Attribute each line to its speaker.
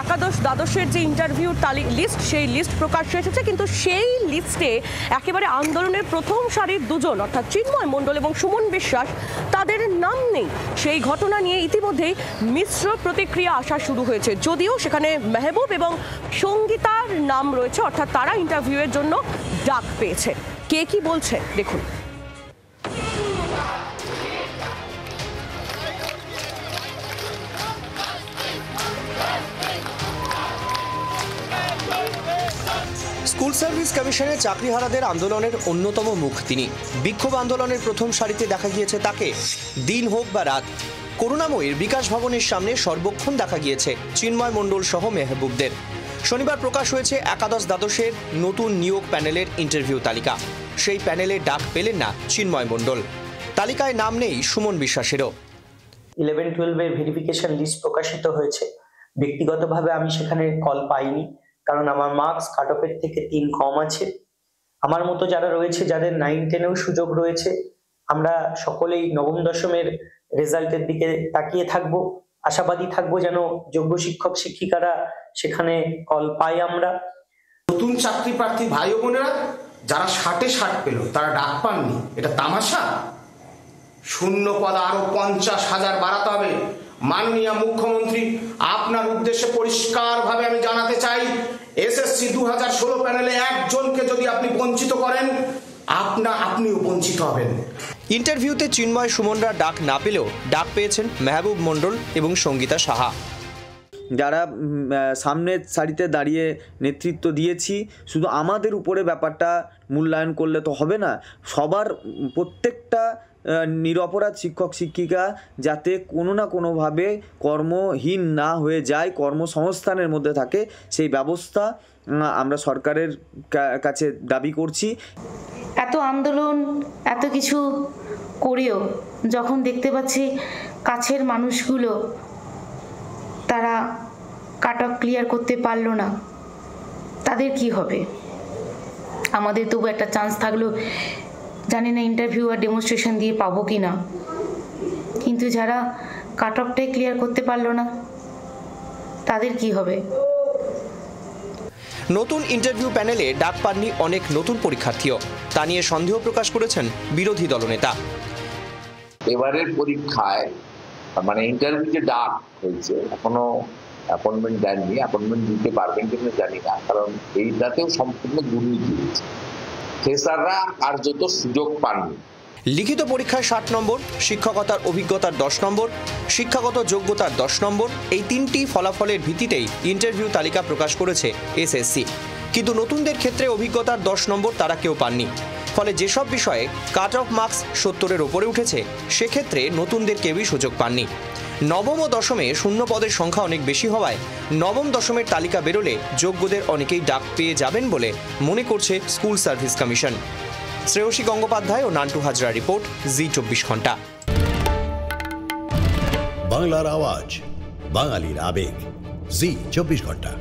Speaker 1: একাদশ দ্বাদশের যে ইন্টারভিউর লিস্ট, সেই লিস্ট প্রকাশ হয়েছে, কিন্তু সেই লিস্টে একেবারে আন্দোলনের প্রথম সারির দুজন অর্থাৎ চিন্ময় মণ্ডল এবং সুমন বিশ্বাস, তাদের নাম নেই। সেই ঘটনা নিয়ে ইতিমধ্যেই মিশ্র প্রতিক্রিয়া আসা শুরু হয়েছে, যদিও সেখানে মেহবুব এবং সঙ্গীতার নাম রয়েছে, অর্থাৎ তারা ইন্টারভিউয়ের জন্য ডাক পেয়েছে। কে কি বলছে দেখুন।
Speaker 2: স্কুল সার্ভিস কমিশনের চাকরিহারাদের আন্দোলনের অন্যতম মুখ তিনি। বিক্ষোভ আন্দোলনের প্রথম সারিতে দেখা গিয়েছে তাকে। দিন হোক বা রাত, করুণাময়ীর বিকাশ ভবনের সামনে সর্বক্ষণ দেখা গিয়েছে চিন্ময় মণ্ডল সহ মেহবুবদের। শনিবার প্রকাশ হয়েছে একাদশ দ্বাদশের নতুন নিয়োগ প্যানেলের ইন্টারভিউ তালিকা। সেই প্যানেলে ডাক পেলেন না চিন্ময় মণ্ডল। তালিকায় নাম নেই সুমন বিশ্বাসেরও।
Speaker 3: 11-12 ভেরিফিকেশন লিস্ট প্রকাশিত হয়েছে। ব্যক্তিগতভাবে আমি সেখানে কল পাইনি, কারণ আমার মার্কস কাট অফের থেকে 3 কম আছে। আমার মতো যারা রয়েছে, যাদের 9-10-এও সুযোগ রয়েছে, আমরা সকলেই নবম দশমের রেজাল্টের দিকে তাকিয়ে থাকবো, আশাবাদী থাকবো যেন যোগ্য শিক্ষক শিক্ষিকারা সেখানে কল পাই। আমরা
Speaker 4: নতুন চাকরি প্রার্থী ভাই ও বোনেরা যারা 60 পেল, তারা ডাক পাননি, এটা তামাশা। শূন্য পদ আরো 50,000 বাড়াতে হবে। মাননীয় মুখ্যমন্ত্রী, আপনার উদ্দেশ্যে পরিষ্কারভাবে আমি জানাতে চাই, এসএসসি 2016 প্যানেলে একজনকে যদি আপনি বঞ্চিত করেন, আপনিও বঞ্চিত হবেন।
Speaker 2: ইন্টারভিউতে চিন্ময় সুমনরা ডাক না পেলেও ডাক পেয়েছেন মেহবুব মণ্ডল এবং সঙ্গীতা সাহা।
Speaker 5: যারা সামনের সারিতে দাঁড়িয়ে নেতৃত্ব দিয়েছি, শুধু আমাদের উপরে ব্যাপারটা মূল্যায়ন করলে তো হবে না। সবার প্রত্যেকটা নিরপরাধ শিক্ষক শিক্ষিকা যাতে কোনো না কোনোভাবে কর্মহীন না হয়ে যায়, কর্মসংস্থানের মধ্যে থাকে, সেই ব্যবস্থা আমরা সরকারের কাছে দাবি করছি।
Speaker 6: এত আন্দোলন, এত কিছু করেও যখন দেখতে পাচ্ছি কাছের মানুষগুলো তারা কাট অফ ক্লিয়ার করতে পারলো না, তাদের কি হবে? আমাদের তবু একটা চান্স থাকলো, জানি না ইন্টারভিউ আর ডেমনস্ট্রেশন দিয়ে পাবো কি না, কিন্তু যারা কাট অফটাই ক্লিয়ার করতে পারলো না, তাদের কি হবে?
Speaker 2: নতুন ইন্টারভিউ প্যানেলে ডাক পাননি অনেক নতুন পরীক্ষার্থীও। তা নিয়ে সন্দেহ প্রকাশ করেছেন বিরোধী দলনেতা।
Speaker 7: এবারের পরীক্ষায় মানে ইন্টারভিউতে ডাক হয়েছে, এখনো অ্যাপয়েন্টমেন্ট দেননি। অ্যাপয়েন্টমেন্ট দিতে পারবেন কিনা জানি না, কারণ এইটাতেও সম্পূর্ণ দুর্নীতি হয়েছে। ফ্রেশাররা আর যত সুযোগ পাননি।
Speaker 2: লিখিত পরীক্ষায় 60 নম্বর, শিক্ষকতার অভিজ্ঞতার 10 নম্বর, শিক্ষাগত যোগ্যতার 10 নম্বর, এই 3টি ফলাফলের ভিত্তিতেই ইন্টারভিউ তালিকা প্রকাশ করেছে এসএসসি। কিন্তু নতুনদের ক্ষেত্রে অভিজ্ঞতার 10 নম্বর তারা কেউ পাননি। ফলে যেসব বিষয়ে কাট অফ মার্কস 70-এর ওপরে উঠেছে, সেক্ষেত্রে নতুনদের কেউই সুযোগ পাননি। নবম ও দশমে শূন্য পদের সংখ্যা অনেক বেশি হওয়ায় নবম দশমের তালিকা বেরোলে যোগ্যদের অনেকেই ডাক পেয়ে যাবেন বলে মনে করছে school service commission. Shreyasi Gangopadhyay ও নান্টু হাজরা রিপোর্ট, জি24 ঘন্টা।
Speaker 8: বাংলার আওয়াজ, বাঙালির আবেগ, জি24 ঘন্টা।